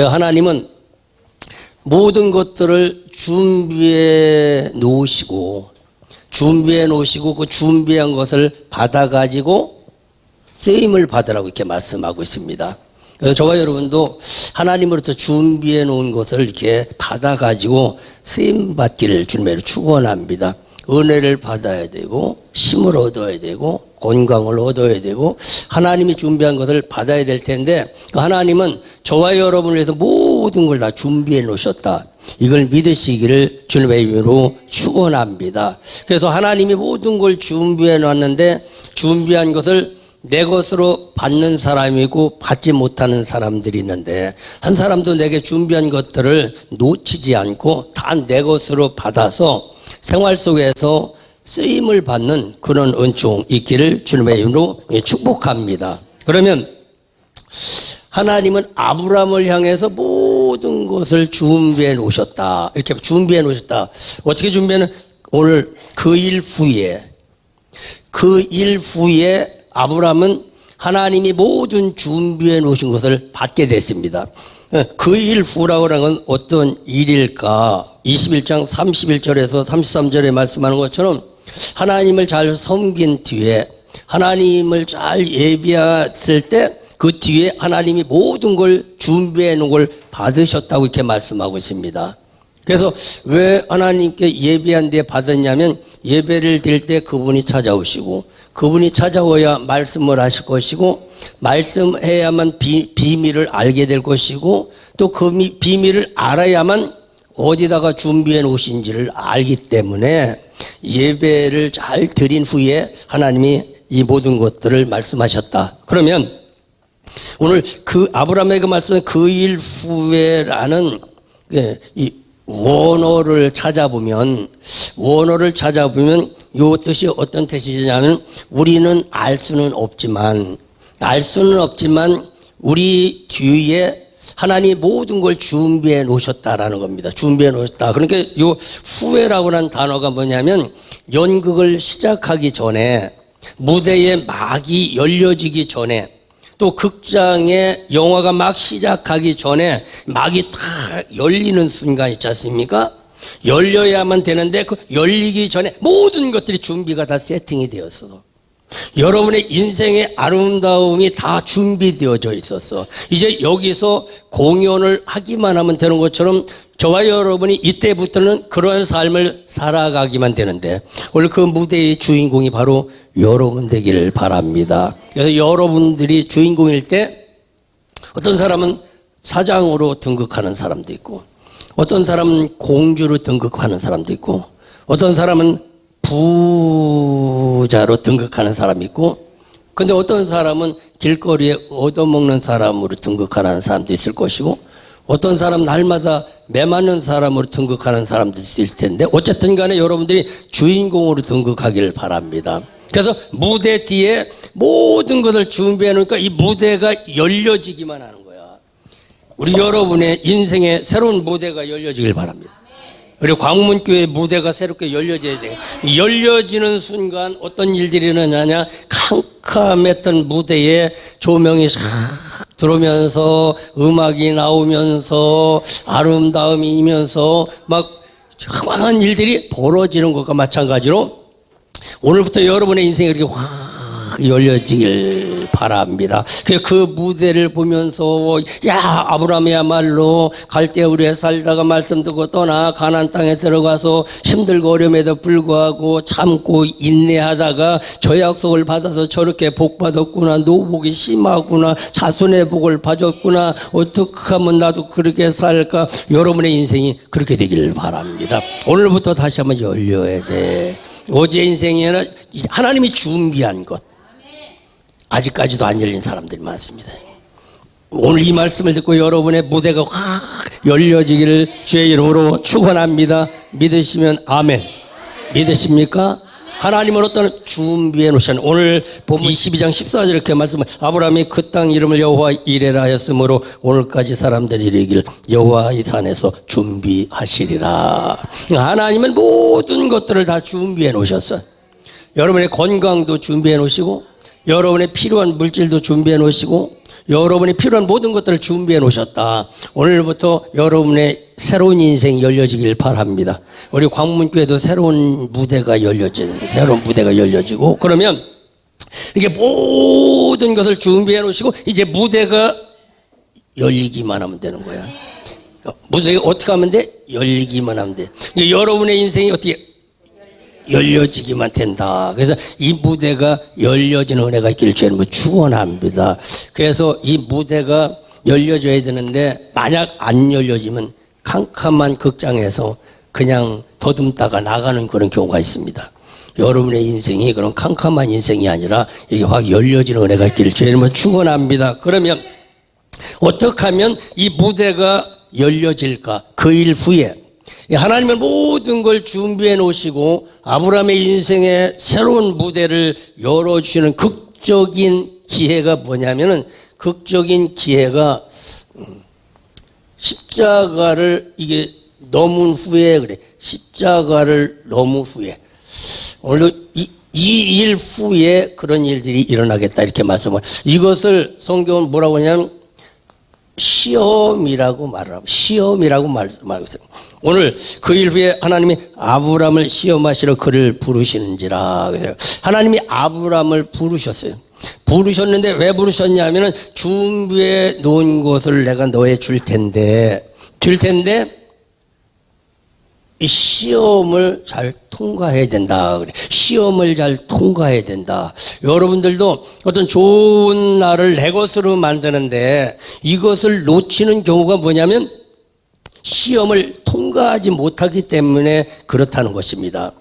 하나님은 모든 것들을 준비해 놓으시고 그 준비한 것을 받아가지고 쓰임을 받으라고 이렇게 말씀하고 있습니다. 그래서 저와 여러분도 하나님으로부터 준비해 놓은 것을 이렇게 받아가지고 쓰임 받기를 주님으로 축원합니다. 은혜를 받아야 되고 힘을 얻어야 되고 건강을 얻어야 되고 하나님이 준비한 것을 받아야 될 텐데 하나님은 저와 여러분을 위해서 모든 걸 다 준비해 놓으셨다. 이걸 믿으시기를 주님의 이름으로 축원합니다. 그래서 하나님이 모든 걸 준비해 놨는데 준비한 것을 내 것으로 받는 사람이 있고 받지 못하는 사람들이 있는데 한 사람도 내게 준비한 것들을 놓치지 않고 다 내 것으로 받아서 생활 속에서 쓰임을 받는 그런 은총 있기를 주님의 이름으로 축복합니다. 그러면 하나님은 아브라함을 향해서 모든 것을 준비해 놓으셨다. 이렇게 준비해 놓으셨다. 어떻게 준비하는? 오늘 그 일 후에 아브라함은 하나님이 모든 준비해 놓으신 것을 받게 됐습니다. 그 일 후라고 하는 건 어떤 일일까? 21장 31절에서 33절에 말씀하는 것처럼 하나님을 잘 섬긴 뒤에 하나님을 잘 예비했을 때 그 뒤에 하나님이 모든 걸 준비해 놓은 걸 받으셨다고 이렇게 말씀하고 있습니다. 그래서 왜 하나님께 예비한 뒤에 받았냐면 예배를 드릴 때 그분이 찾아오시고 그분이 찾아오야 말씀을 하실 것이고 말씀해야만 비밀을 알게 될 것이고 또 그 비밀을 알아야만 어디다가 준비해 놓으신지를 알기 때문에 예배를 잘 드린 후에 하나님이 이 모든 것들을 말씀하셨다. 그러면 오늘 그 아브라함에게 말씀한 그 일 후에라는 이 원어를 찾아보면 이 뜻이 어떤 뜻이냐면 우리는 알 수는 없지만 우리 뒤에 하나님이 모든 걸 준비해 놓으셨다라는 겁니다. 준비해 놓으셨다. 그러니까 이 후회라고 하는 단어가 뭐냐면 연극을 시작하기 전에 무대의 막이 열려지기 전에 또 극장의 영화가 막 시작하기 전에 막이 다 열리는 순간 있지 않습니까? 열려야만 되는데 그 열리기 전에 모든 것들이 준비가 다 세팅이 되었어. 여러분의 인생의 아름다움이 다 준비되어져 있었어. 이제 여기서 공연을 하기만 하면 되는 것처럼 저와 여러분이 이때부터는 그런 삶을 살아가기만 되는데 오늘 그 무대의 주인공이 바로 여러분 되기를 바랍니다. 그래서 여러분들이 주인공일 때 어떤 사람은 사장으로 등극하는 사람도 있고 어떤 사람은 공주로 등극하는 사람도 있고 어떤 사람은 부자로 등극하는 사람이 있고 근데 어떤 사람은 길거리에 얻어먹는 사람으로 등극하는 사람도 있을 것이고 어떤 사람은 날마다 매맞는 사람으로 등극하는 사람도 있을 텐데 어쨌든 간에 여러분들이 주인공으로 등극하기를 바랍니다. 그래서 무대 뒤에 모든 것을 준비해 놓으니까 이 무대가 열려지기만 하는 거야. 우리 여러분의 인생의 새로운 무대가 열려지길 바랍니다. 그리고 광문교회 무대가 새롭게 열려져야 돼. 열려지는 순간 어떤 일들이 일어나냐? 캄캄했던 무대에 조명이 싹 들어오면서 음악이 나오면서 아름다움이 이면서 막 황황한 일들이 벌어지는 것과 마찬가지로 오늘부터 여러분의 인생이 이렇게 확 열려지길 바랍니다. 그 무대를 보면서 야 아브라함이야말로 갈대우리에 살다가 말씀 듣고 떠나 가나안 땅에 들어가서 힘들고 어려움에도 불구하고 참고 인내하다가 저 약속을 받아서 저렇게 복 받았구나. 노복이 심하구나. 자손의 복을 받았구나. 어떻게 하면 나도 그렇게 살까. 여러분의 인생이 그렇게 되기를 바랍니다. 오늘부터 다시 한번 열려야 돼. 어제 인생이 아니라 하나님이 준비한 것 아직까지도 안 열린 사람들이 많습니다. 오늘 이 말씀을 듣고 여러분의 무대가 확 열려지기를 주의 이름으로 축원합니다. 믿으시면 아멘. 믿으십니까? 하나님은 어떤 준비해 놓으셨는 오늘 보면 22장 14절 이렇게 말씀을 아브라함이 그 땅 이름을 여호와 이레라 하였으므로 오늘까지 사람들이 이르기를 여호와의 산에서 준비하시리라. 하나님은 모든 것들을 다 준비해 놓으셨어요. 여러분의 건강도 준비해 놓으시고 여러분의 필요한 물질도 준비해 놓으시고 여러분이 필요한 모든 것들을 준비해 놓으셨다. 오늘부터 여러분의 새로운 인생이 열려지길 바랍니다. 우리 광문교회도 새로운 무대가 열려지고 그러면 이게 모든 것을 준비해 놓으시고 이제 무대가 열리기만 하면 되는 거야. 무대가 어떻게 하면 돼? 열리기만 하면 돼. 여러분의 인생이 어떻게 열려지기만 된다. 그래서 이 무대가 열려지는 은혜가 있기를 주님으로 축원합니다. 그래서 이 무대가 열려져야 되는데 만약 안 열려지면 캄캄한 극장에서 그냥 더듬다가 나가는 그런 경우가 있습니다. 여러분의 인생이 그런 캄캄한 인생이 아니라 이게 확 열려지는 은혜가 있기를 주님으로 축원합니다. 그러면 어떻게 하면 이 무대가 열려질까? 그 일 후에 하나님은 모든 걸 준비해 놓으시고 아브라함의 인생에 새로운 무대를 열어주시는 극적인 기회가 뭐냐면은 극적인 기회가 십자가를 이게 넘은 후에 그래. 십자가를 넘은 후에 오늘 이 일 후에 그런 일들이 일어나겠다 이렇게 말씀을 이것을 성경은 뭐라고 하냐면 시험이라고 말하고 시험이라고 말하고 있어요. 오늘 그 일 후에 하나님이 아브라함을 시험하시러 그를 부르시는지라. 하나님이 아브라함을 부르셨어요. 부르셨는데 왜 부르셨냐면은 준비해 놓은 것을 내가 너에 줄 텐데 이 시험을 잘 통과해야 된다. 그래. 시험을 잘 통과해야 된다. 여러분들도 어떤 좋은 날을 내 것으로 만드는데 이것을 놓치는 경우가 뭐냐면 시험을 통과하지 못하기 때문에 그렇다는 것입니다.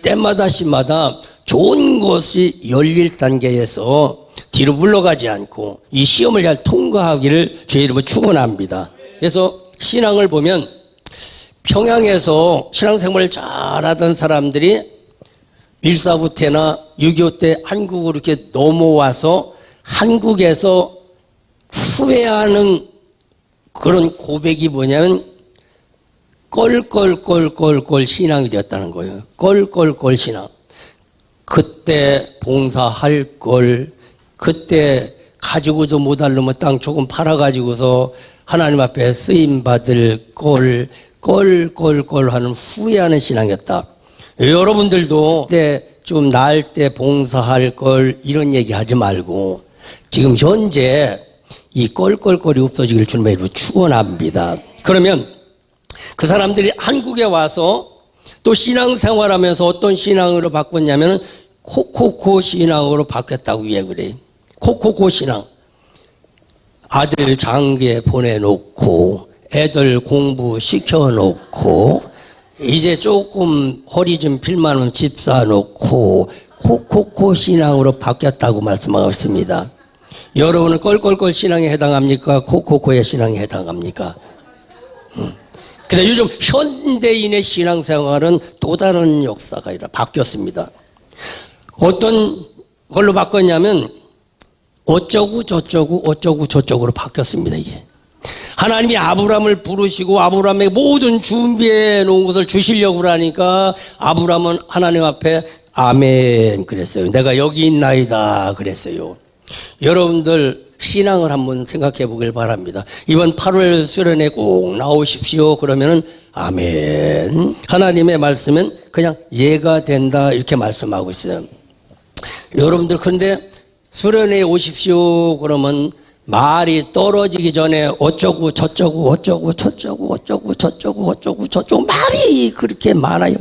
때마다 시마다 좋은 것이 열릴 단계에서 뒤로 물러가지 않고 이 시험을 잘 통과하기를 주의 이름으로 축원합니다. 그래서 신앙을 보면 평양에서 신앙생활을 잘하던 사람들이 1.4 때나 6.25 때 한국으로 이렇게 넘어와서 한국에서 후회하는 그런 고백이 뭐냐면 껄껄껄껄껄 신앙이 되었다는 거예요. 껄껄껄 신앙. 그때 봉사할 걸, 그때 가지고도 못하려면 땅 조금 팔아가지고서 하나님 앞에 쓰임받을 걸, 껄껄껄 하는 후회하는 신앙이었다. 여러분들도 그때 좀 나을 때 봉사할 걸 이런 얘기 하지 말고 지금 현재 이 껄껄껄이 없어지기를 주님의 이름으로 축원합니다. 그러면 그 사람들이 한국에 와서 또 신앙생활하면서 어떤 신앙으로 바꿨냐면은 코코코 신앙으로 바뀌었다고 그래. 코코코 신앙. 아들 장계 보내놓고 애들 공부 시켜놓고 이제 조금 허리 좀 필만하면 집 사놓고 코코코 신앙으로 바뀌었다고 말씀하고 있습니다. 여러분은 껄껄껄 신앙에 해당합니까? 코코코의 신앙에 해당합니까? 근데 요즘 현대인의 신앙생활은 또 다른 역사가 바뀌었습니다. 어떤 걸로 바꿨냐면 어쩌고 저쩌고로 바뀌었습니다. 이게 하나님이 아브라함을 부르시고 아브라함에게 모든 준비해 놓은 것을 주시려고 그러니까 아브라함은 하나님 앞에 아멘 그랬어요. 내가 여기 있나이다 그랬어요. 여러분들 신앙을 한번 생각해 보길 바랍니다. 이번 8월 수련회 꼭 나오십시오. 그러면은 아멘. 하나님의 말씀은 그냥 예가 된다 이렇게 말씀하고 있어요. 여러분들 근데 수련회에 오십시오 그러면 말이 떨어지기 전에 어쩌고 저쩌고 말이 그렇게 많아요.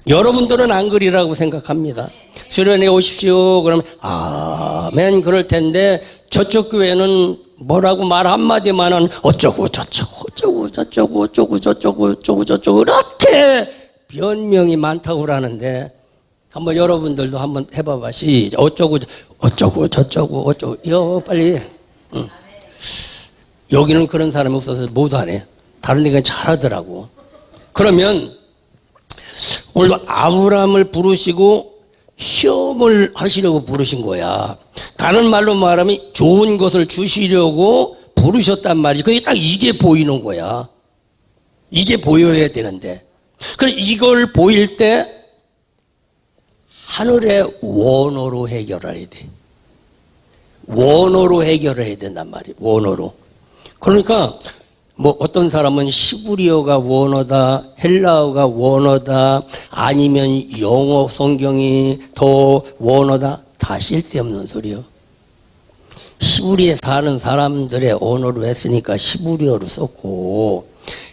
여러분들은 안 그리라고 생각합니다. 수련회 오십시오 그러면 아멘 그럴 텐데 저쪽 교회는 뭐라고 말 한마디만 하면 어쩌고 저쩌고 이렇게 변명이 많다고 그러는데 한번 여러분들도 한번 해봐봐. 시작. 어쩌고 저쩌고 이거 빨리. 여기는 그런 사람이 없어서 못 하네. 다른 데가 잘하더라고. 그러면 오늘 아브라함을 부르시고 시험을 하시려고 부르신 거야. 다른 말로 말하면 좋은 것을 주시려고 부르셨단 말이지. 그게 딱 이게 보이는 거야. 이게 보여야 되는데. 그래 이걸 보일 때 하늘의 원어로 해결해야 돼. 원어로 해결을 해야 된단 말이에요. 원어로. 그러니까 뭐 어떤 사람은 시브리어가 원어다, 헬라어가 원어다, 아니면 영어 성경이 더 원어다. 다 쓸데없는 소리요. 시브리에 사는 사람들의 언어로 했으니까 시브리어로 썼고,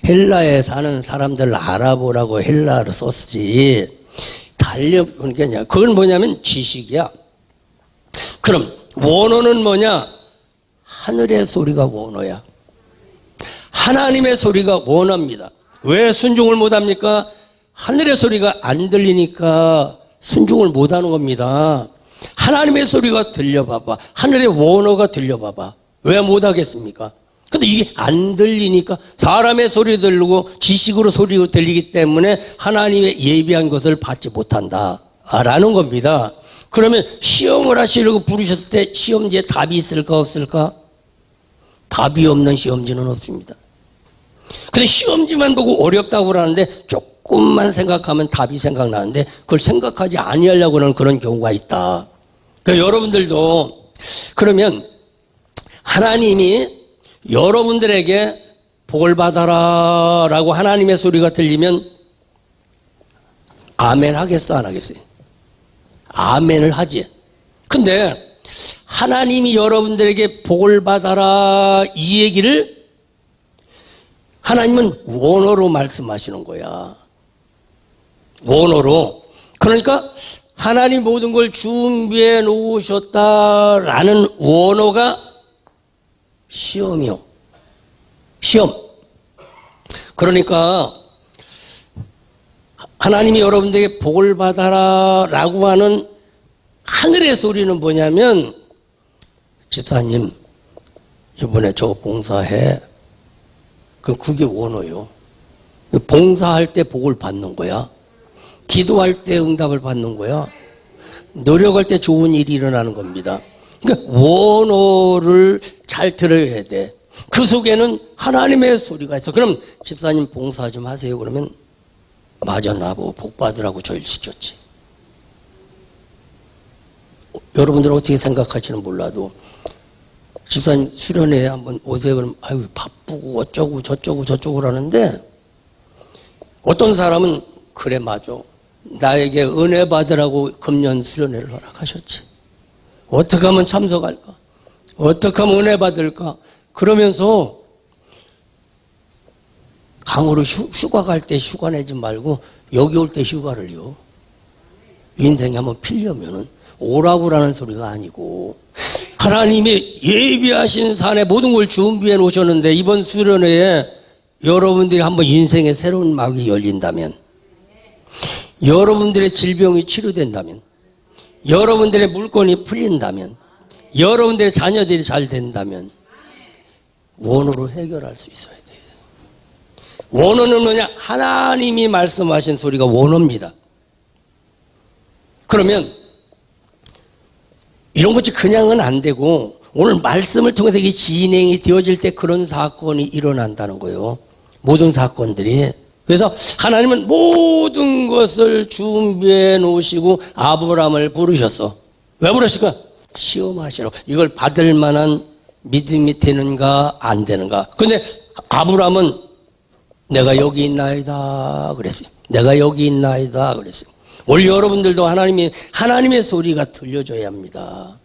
헬라에 사는 사람들 알아보라고 헬라어로 썼지. 그러니까 그건 뭐냐면 지식이야. 그럼 원어는 뭐냐? 하늘의 소리가 원어야. 하나님의 소리가 원어입니다. 왜 순종을 못합니까? 하늘의 소리가 안 들리니까 순종을 못하는 겁니다. 하나님의 소리가 들려봐봐. 하늘의 원어가 들려봐봐. 왜 못하겠습니까? 근데 이게 안 들리니까 사람의 소리 들리고 지식으로 소리가 들리기 때문에 하나님의 예비한 것을 받지 못한다 라는 겁니다. 그러면 시험을 하시려고 부르셨을 때 시험지에 답이 있을까 없을까? 답이 없는 시험지는 없습니다. 근데 시험지만 보고 어렵다고 그러는데 조금만 생각하면 답이 생각나는데 그걸 생각하지 아니하려고 하는 그런 경우가 있다. 그러니까 여러분들도 그러면 하나님이 여러분들에게 복을 받아라 라고 하나님의 소리가 들리면 아멘 하겠어 안 하겠어요? 아멘을 하지. 근데 하나님이 여러분들에게 복을 받아라 이 얘기를 하나님은 원어로 말씀하시는 거야. 원어로. 그러니까 하나님 모든 걸 준비해 놓으셨다라는 원어가 시험이요. 시험. 그러니까 하나님이 여러분들에게 복을 받아라 라고 하는 하늘의 소리는 뭐냐면, 집사님 이번에 저 봉사해. 그럼 그게 원어요. 봉사할 때 복을 받는 거야. 기도할 때 응답을 받는 거야. 노력할 때 좋은 일이 일어나는 겁니다. 그러니까 원어를 잘 들어야 돼. 그 속에는 하나님의 소리가 있어. 그럼 집사님 봉사 좀 하세요. 그러면 맞아, 나보고 복 받으라고 조율시켰지. 여러분들은 어떻게 생각할지는 몰라도 집사님 수련회에 한번 오세요. 그러면 아유 바쁘고 어쩌고 저쩌고 하는데 어떤 사람은 그래 맞아. 나에게 은혜 받으라고 금년 수련회를 허락하셨지. 어떻게 하면 참석할까? 어떻게 하면 은혜 받을까? 그러면서 강으로 휴가 갈 때 휴가 내지 말고 여기 올 때 휴가를요. 인생이 한번 필려면은 오라고라는 소리가 아니고 하나님이 예비하신 산에 모든 걸 준비해 놓으셨는데 이번 수련회에 여러분들이 한번 인생의 새로운 막이 열린다면, 여러분들의 질병이 치료된다면, 여러분들의 물건이 풀린다면, 여러분들의 자녀들이 잘 된다면 원어로 해결할 수 있어야 돼요. 원어는 뭐냐? 하나님이 말씀하신 소리가 원어입니다. 그러면 이런 것이 그냥은 안 되고 오늘 말씀을 통해서 이게 진행이 되어질 때 그런 사건이 일어난다는 거예요. 모든 사건들이. 그래서 하나님은 모든 것을 준비해 놓으시고 아브라함을 부르셨어. 왜 부르실까? 시험하시러. 이걸 받을 만한 믿음이 되는가 안 되는가. 근데 아브라함은 내가 여기 있나이다 그랬어요. 내가 여기 있나이다 그랬어요. 오늘 여러분들도 하나님의 소리가 들려줘야 합니다.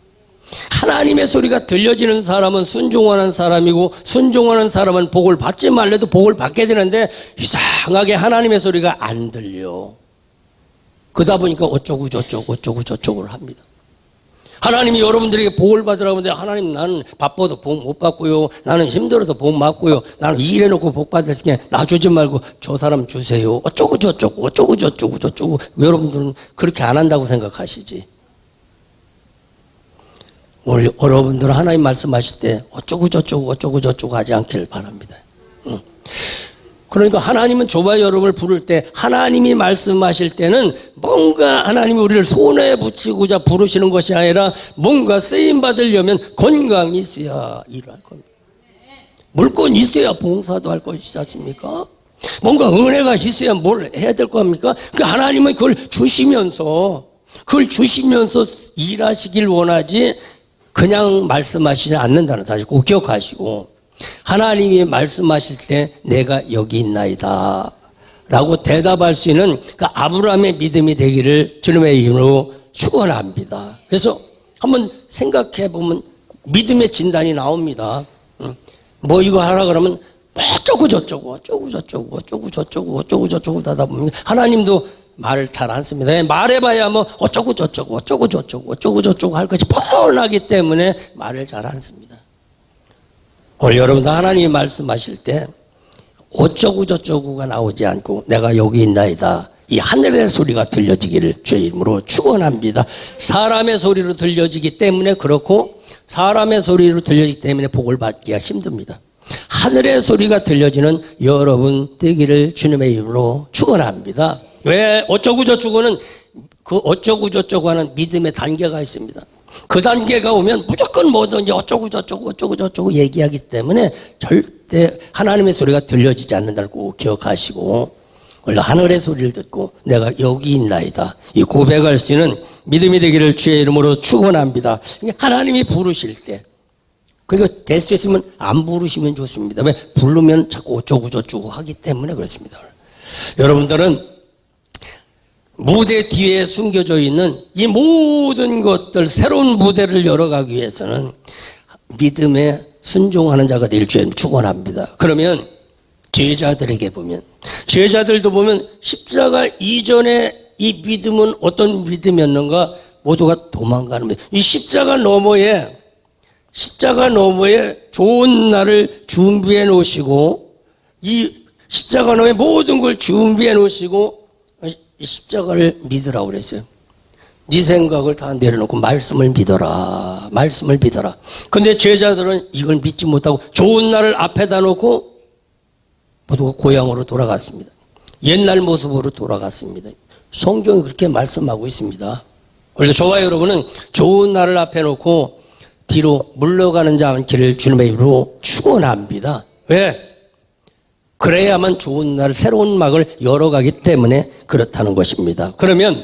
하나님의 소리가 들려지는 사람은 순종하는 사람이고, 순종하는 사람은 복을 받지 말래도 복을 받게 되는데 이상하게 하나님의 소리가 안 들려. 그러다 보니까 어쩌고 저쩌고를 합니다. 하나님이 여러분들에게 복을 받으라고 하는데 하나님 나는 바빠도 복 못 받고요. 나는 힘들어도 복 받고요. 나는 일해놓고 복 받을게. 나 주지 말고 저 사람 주세요. 어쩌고 저쩌고. 여러분들은 그렇게 안 한다고 생각하시지. 오늘 여러분들은 하나님 말씀하실 때 어쩌고 저쩌고 하지 않기를 바랍니다. 그러니까 하나님은 저와 여러분을 부를 때, 하나님이 말씀하실 때는 뭔가 하나님이 우리를 손에 붙이고자 부르시는 것이 아니라 뭔가 쓰임 받으려면 건강이 있어야 일을 할 겁니다. 물건이 있어야 봉사도 할 것이지 않습니까? 뭔가 은혜가 있어야 뭘 해야 될 겁니까? 그 하나님은 그걸 주시면서 일하시길 원하지, 그냥 말씀하시지 않는다는 사실 꼭 기억하시고, 하나님이 말씀하실 때 내가 여기 있나이다 라고 대답할 수 있는 그 아브라함의 믿음이 되기를 주님의 이름으로 축원합니다. 그래서 한번 생각해 보면 믿음의 진단이 나옵니다. 뭐 이거 하라 그러면 어쩌고 저쩌고 하다 보면 하나님도 말을 잘 안 씁니다. 말해봐야 뭐 어쩌고 저쩌고 할 것이 뻔하기 때문에 말을 잘 안 씁니다. 오늘 여러분도 하나님이 말씀하실 때 어쩌고 저쩌고가 나오지 않고 내가 여기 있나이다, 이 하늘의 소리가 들려지기를 주의 이름으로 축원합니다. 사람의 소리로 들려지기 때문에 그렇고, 사람의 소리로 들려지기 때문에 복을 받기가 힘듭니다. 하늘의 소리가 들려지는 여러분 되기를 주님의 이름으로 축원합니다. 왜 어쩌고 저쩌고는 그 어쩌고 저쩌고 하는 믿음의 단계가 있습니다. 그 단계가 오면 무조건 뭐든지 어쩌고 저쩌고 얘기하기 때문에 절대 하나님의 소리가 들려지지 않는다고 꼭 기억하시고, 원래 하늘의 소리를 듣고 내가 여기 있나이다, 이 고백할 수 있는 믿음이 되기를 주의 이름으로 축원합니다. 하나님이 부르실 때, 그리고 될 수 있으면 안 부르시면 좋습니다. 왜? 부르면 자꾸 어쩌고 저쩌고 하기 때문에 그렇습니다. 여러분들은 무대 뒤에 숨겨져 있는 이 모든 것들, 새로운 무대를 열어가기 위해서는 믿음에 순종하는 자가 될 줄 축원합니다. 그러면 제자들에게 보면, 제자들도 보면 십자가 이전에 이 믿음은 어떤 믿음이었는가? 모두가 도망가는 믿음. 이 십자가 너머에 좋은 날을 준비해 놓으시고, 이 십자가 너머에 모든 걸 준비해 놓으시고 이 십자가를 믿으라고 그랬어요. 네 생각을 다 내려놓고 말씀을 믿어라. 근데 제자들은 이걸 믿지 못하고 좋은 날을 앞에다 놓고 모두가 고향으로 돌아갔습니다. 옛날 모습으로 돌아갔습니다. 성경이 그렇게 말씀하고 있습니다. 원래 저와 여러분은 좋은 날을 앞에 놓고 뒤로 물러가는 자 많기를 주님의 이름으로 축원합니다. 왜? 그래야만 좋은 날, 새로운 막을 열어가기 때문에 그렇다는 것입니다. 그러면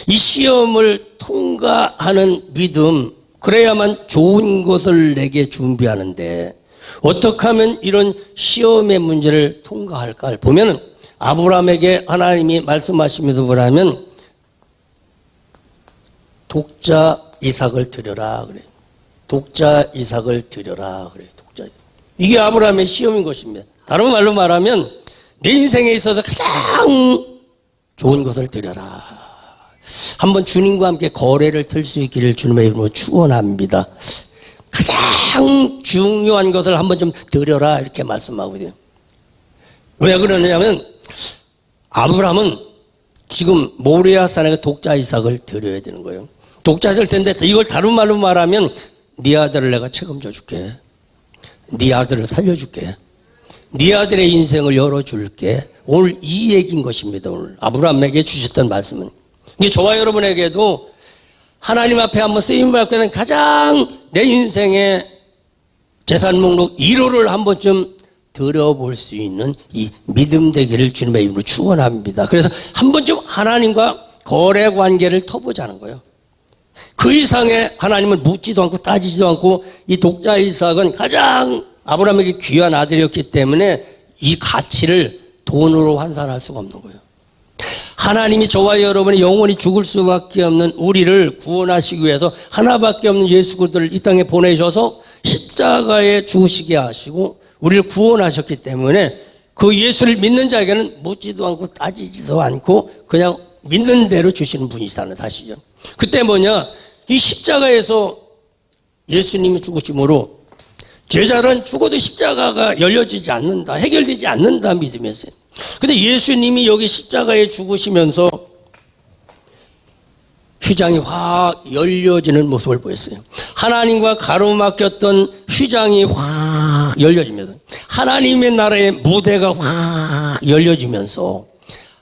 이 시험을 통과하는 믿음, 그래야만 좋은 것을 내게 준비하는데 어떻게 하면 이런 시험의 문제를 통과할까를 보면, 아브라함에게 하나님이 말씀하시면서 뭐라면 독자 이삭을 드려라 그래요. 독자 이삭을 드려라 그래요. 이게 아브라함의 시험인 것입니다. 다른 말로 말하면 내 인생에 있어서 가장 좋은 것을 드려라. 한번 주님과 함께 거래를 틀 수 있기를 주님의 이름으로 축원합니다. 가장 중요한 것을 한번 좀 드려라 이렇게 말씀하거든요. 왜 그러냐면 아브라함은 지금 모리아산에 독자 이삭을 드려야 되는 거예요. 독자 이삭을 드는데 이걸 다른 말로 말하면 네 아들을 내가 책임져 줄게. 네 아들을 살려줄게. 네 아들의 인생을 열어줄게. 오늘 이 얘기인 것입니다. 오늘 아브라함에게 주셨던 말씀은. 이게 저와 여러분에게도 하나님 앞에 한번 쓰임을 받게 된 가장 내 인생의 재산 목록 1호를 한 번쯤 들어볼 수 있는 이 믿음 되기를 주님의 이름으로 축원합니다. 그래서 한 번쯤 하나님과 거래 관계를 터보자는 거예요. 그 이상의 하나님은 묻지도 않고 따지지도 않고, 이 독자 이삭은 가장 아브라함에게 귀한 아들이었기 때문에 이 가치를 돈으로 환산할 수가 없는 거예요. 하나님이 저와 여러분이 영원히 죽을 수밖에 없는 우리를 구원하시기 위해서 하나밖에 없는 예수 그리스도를 이 땅에 보내셔서 십자가에 죽으시게 하시고 우리를 구원하셨기 때문에 그 예수를 믿는 자에게는 묻지도 않고 따지지도 않고 그냥 믿는 대로 주시는 분이시다는 사실이죠. 그때 뭐냐, 이 십자가에서 예수님이 죽으심으로 제자들은 죽어도 십자가가 열려지지 않는다, 해결되지 않는다 믿으면서요. 근데 예수님이 여기 십자가에 죽으시면서 휘장이 확 열려지는 모습을 보였어요. 하나님과 가로막혔던 휘장이 확 열려지면서 하나님의 나라의 무대가 확 열려지면서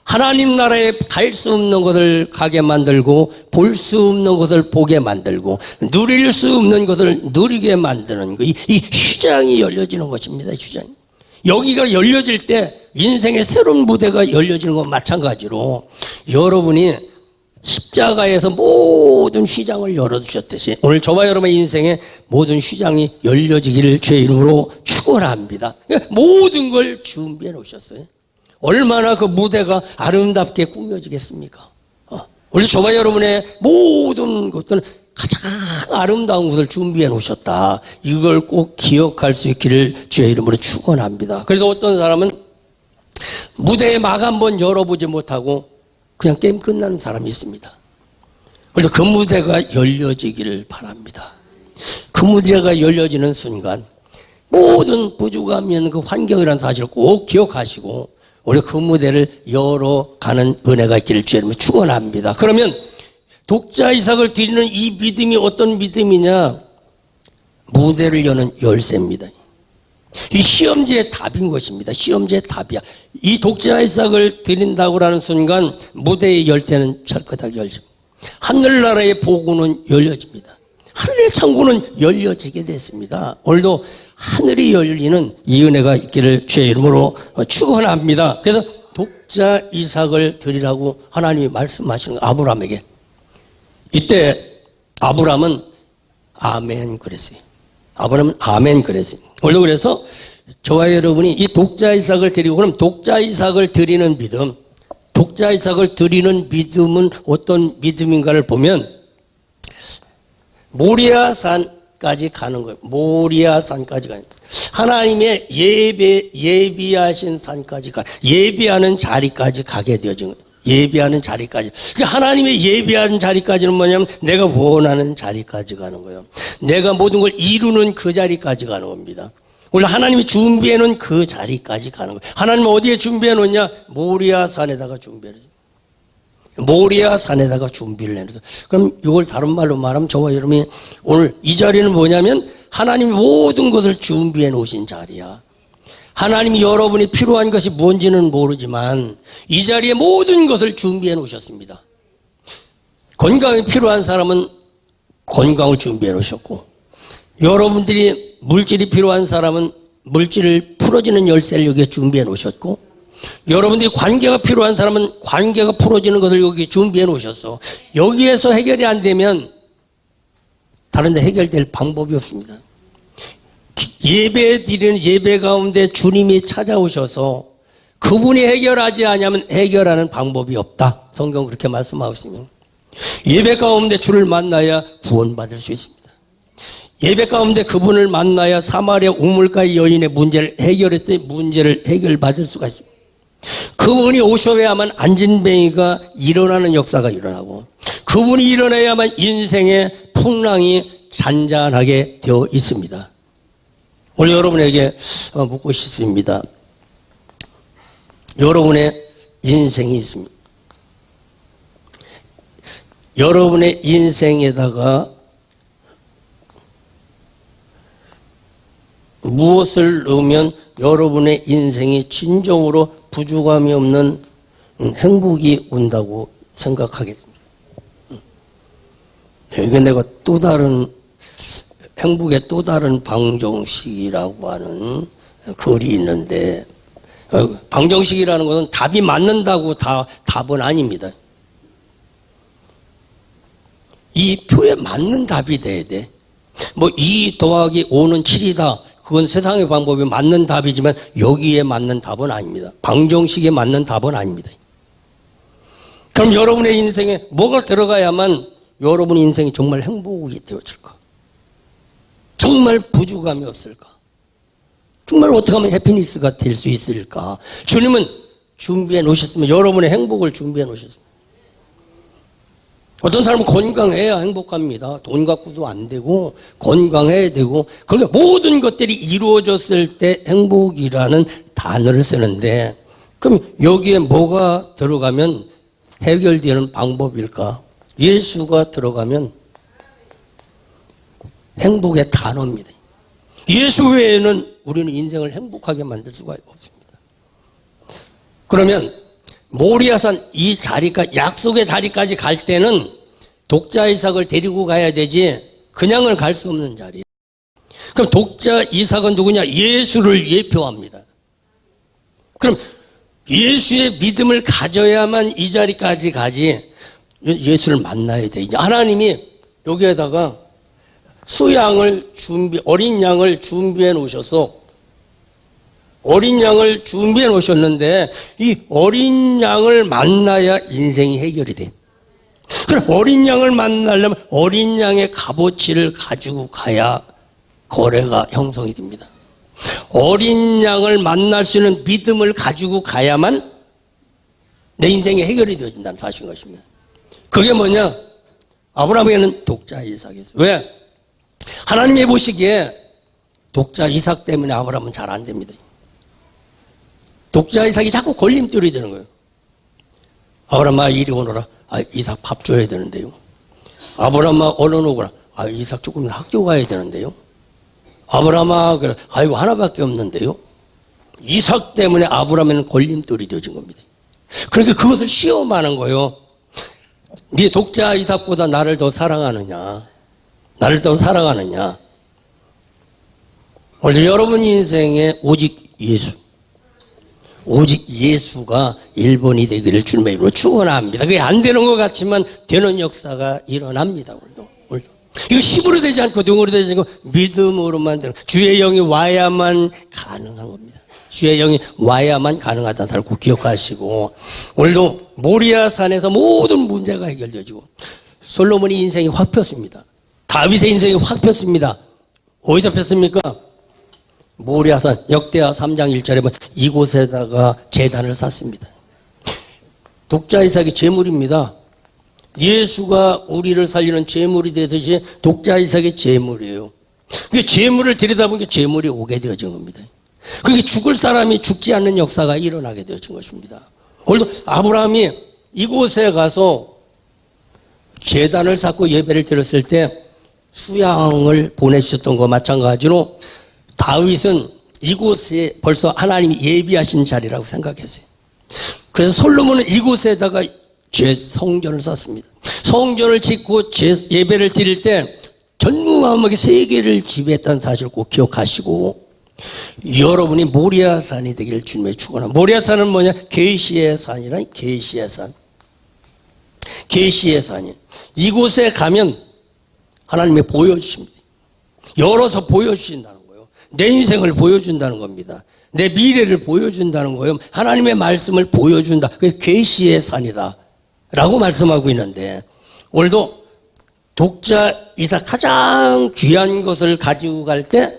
하나님 나라에 갈 수 없는 것을 가게 만들고 볼 수 없는 것을 보게 만들고 누릴 수 없는 것을 누리게 만드는 이 휘장이 열려지는 것입니다. 휘장. 여기가 열려질 때 인생의 새로운 무대가 열려지는 것과 마찬가지로 여러분이 십자가에서 모든 휘장을 열어주셨듯이 오늘 저와 여러분의 인생에 모든 휘장이 열려지기를 주의 이름으로 축원합니다. 모든 걸 준비해 놓으셨어요. 얼마나 그 무대가 아름답게 꾸며지겠습니까? 우리 저와 여러분의 모든 것들은 가장 아름다운 것을 준비해 놓으셨다. 이걸 꼭 기억할 수 있기를 주의 이름으로 축원합니다. 그래서 어떤 사람은 무대에 막 한번 열어보지 못하고 그냥 게임 끝나는 사람이 있습니다. 그래서 그 무대가 열려지기를 바랍니다. 그 무대가 열려지는 순간 모든 부족함이 있는 그 환경이라는 사실을 꼭 기억하시고 우리 그 무대를 열어가는 은혜가 있기를 주의 이름으로 축원합니다. 그러면 독자 이삭을 드리는 이 믿음이 어떤 믿음이냐? 무대를 여는 열쇠입니다. 이 시험지의 답인 것입니다. 시험지의 답이야. 이 독자 이삭을 드린다고 하는 순간 무대의 열쇠는 철커덕 열립니다. 하늘나라의 보고는 열려집니다. 하늘의 창고는 열려지게 됐습니다. 오늘도 하늘이 열리는 이 은혜가 있기를 주의 이름으로 축원합니다. 그래서 독자 이삭을 드리라고 하나님이 말씀하시는 거예요. 아브라함에게. 이때 아브라함은 아멘 그랬어요. 아브라함은 아멘 그랬어요. 오늘도 그래서 저와 여러분이 이 독자 이삭을 드리고 그럼 독자 이삭을 드리는 믿음, 독자 이삭을 드리는 믿음은 어떤 믿음인가를 보면 모리아산까지 가는 거예요. 모리아산까지 가는 거예요. 하나님의 예비하신 산까지 예비하는 자리까지 가게 되어진 거예요. 예비하는 자리까지. 하나님의 예비하는 자리까지는 뭐냐면 내가 원하는 자리까지 가는 거예요. 내가 모든 걸 이루는 그 자리까지 가는 겁니다. 원래 하나님이 준비해 놓은 그 자리까지 가는 거예요. 하나님은 어디에 준비해 놓냐? 모리아산에다가 준비해 놓죠. 모리아산에다가 준비를 해놓죠. 그럼 이걸 다른 말로 말하면 저와 여러분이 오늘 이 자리는 뭐냐면 하나님이 모든 것을 준비해 놓으신 자리야. 하나님이 여러분이 필요한 것이 뭔지는 모르지만 이 자리에 모든 것을 준비해 놓으셨습니다. 건강이 필요한 사람은 건강을 준비해 놓으셨고 여러분들이 물질이 필요한 사람은 물질을 풀어지는 열쇠를 여기에 준비해 놓으셨고 여러분들이 관계가 필요한 사람은 관계가 풀어지는 것을 여기 준비해 놓으셨어. 여기에서 해결이 안 되면 다른 데 해결될 방법이 없습니다. 예배 드리는 예배 가운데 주님이 찾아오셔서 그분이 해결하지 않으면 해결하는 방법이 없다. 성경 그렇게 말씀하고 있습니다. 예배 가운데 주를 만나야 구원받을 수 있습니다. 예배 가운데 그분을 만나야 사마리아 우물가의 여인의 문제를 해결했더니 문제를 해결받을 수가 있습니다. 그분이 오셔야만 안진뱅이가 일어나는 역사가 일어나고 그분이 일어나야만 인생의 풍랑이 잔잔하게 되어 있습니다. 오늘 여러분에게 묻고 싶습니다. 여러분의 인생이 있습니다. 여러분의 인생에다가 무엇을 넣으면 여러분의 인생이 진정으로 부족함이 없는 행복이 온다고 생각하겠습니다. 이게 내가 또 다른 행복의 또 다른 방정식이라고 하는 글이 있는데 방정식이라는 것은 답이 맞는다고 다 답은 아닙니다. 이 표에 맞는 답이 돼야 돼. 뭐 2 더하기 5는 7이다. 그건 세상의 방법이 맞는 답이지만 여기에 맞는 답은 아닙니다. 방정식에 맞는 답은 아닙니다. 그럼 여러분의 인생에 뭐가 들어가야만 여러분 인생이 정말 행복이 되어질까? 정말 부족함이 없을까? 정말 어떻게 하면 해피니스가 될 수 있을까? 주님은 준비해 놓으셨으면 여러분의 행복을 준비해 놓으셨습니다. 어떤 사람은 건강해야 행복합니다. 돈 갖고도 안 되고 건강해야 되고 그러니까 모든 것들이 이루어졌을 때 행복이라는 단어를 쓰는데 그럼 여기에 뭐가 들어가면 해결되는 방법일까? 예수가 들어가면 행복의 단어입니다. 예수 외에는 우리는 인생을 행복하게 만들 수가 없습니다. 그러면 모리아산 이 자리까지 약속의 자리까지 갈 때는 독자 이삭을 데리고 가야 되지 그냥은 갈 수 없는 자리예요. 그럼 독자 이삭은 누구냐? 예수를 예표합니다. 그럼 예수의 믿음을 가져야만 이 자리까지 가지 예수를 만나야 돼. 이제 하나님이 여기에다가 어린 양을 준비해 놓으셔서 어린 양을 준비해 놓으셨는데 이 어린 양을 만나야 인생이 해결이 돼. 그럼 어린 양을 만나려면 어린 양의 값어치를 가지고 가야 거래가 형성이 됩니다. 어린 양을 만날 수 있는 믿음을 가지고 가야만 내 인생이 해결이 되어진다는 사실인 것입니다. 그게 뭐냐? 아브라함에게는 독자 이삭이 있어요. 왜? 하나님이 보시기에 독자 이삭 때문에 아브라함은 잘 안 됩니다. 독자 이삭이 자꾸 걸림돌이 되는 거예요. 아브라함아 이리 오너라. 이삭 밥 줘야 되는데요. 아브라함아 얼른 오거라. 이삭 조금 학교 가야 되는데요. 아브라함아 그래. 아이고 하나밖에 없는데요. 이삭 때문에 아브라함에는 걸림돌이 되어진 겁니다. 그러니까 그것을 시험하는 거예요. 네 독자 이삭보다 나를 더 사랑하느냐? 나를 더 사랑하느냐? 오늘 여러분 인생에 오직 예수가 1번이 되기를 주님의 이름으로 축원합니다. 그게 안 되는 것 같지만 되는 역사가 일어납니다. 오늘도. 이거 힘으로 되지 않고 능으로 되지 않고 믿음으로만 되는 주의 영이 와야만 가능한 겁니다. 주의 영이 와야만 가능하다는 사실 꼭 기억하시고 오늘도 모리아산에서 모든 문제가 해결되어지고 솔로몬의 인생이 확 폈습니다. 다윗의 인생이 확 폈습니다. 어디서 폈습니까? 모리아산 역대하 3장 1절에 보면 이곳에다가 제단을 쌓습니다. 독자 이삭이 제물입니다. 예수가 우리를 살리는 제물이 되듯이 독자 이삭이 제물이에요. 그 제물을 드리다 보니까 제물이 오게 되어진 겁니다. 그게 죽을 사람이 죽지 않는 역사가 일어나게 되어진 것입니다. 오늘도 아브라함이 이곳에 가서 제단을 쌓고 예배를 드렸을 때 수양을 보내주셨던 것 마찬가지로 다윗은 이곳에 벌써 하나님이 예비하신 자리라고 생각했어요. 그래서 솔로몬은 이곳에다가 성전을 쌓습니다. 성전을 짓고 예배를 드릴 때 전무후무하게 세계를 지배했다는 사실을 꼭 기억하시고 여러분이 모리아산이 되기를 주님의 축원합니다. 모리아산은 뭐냐? 계시의 산이란 계시의 산. 계시의 산이. 이곳에 가면 하나님이 보여주십니다. 열어서 보여주신다는 거예요. 내 인생을 보여준다는 겁니다. 내 미래를 보여준다는 거예요. 하나님의 말씀을 보여준다. 그게 계시의 산이다 라고 말씀하고 있는데 오늘도 독자 이삭 가장 귀한 것을 가지고 갈 때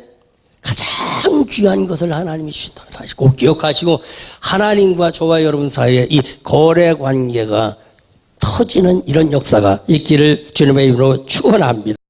가장 귀한 것을 하나님이 주신다는 사실 꼭 기억하시고 하나님과 저와 여러분 사이에 이 거래 관계가 터지는 이런 역사가 있기를 주님의 이름으로 축원합니다.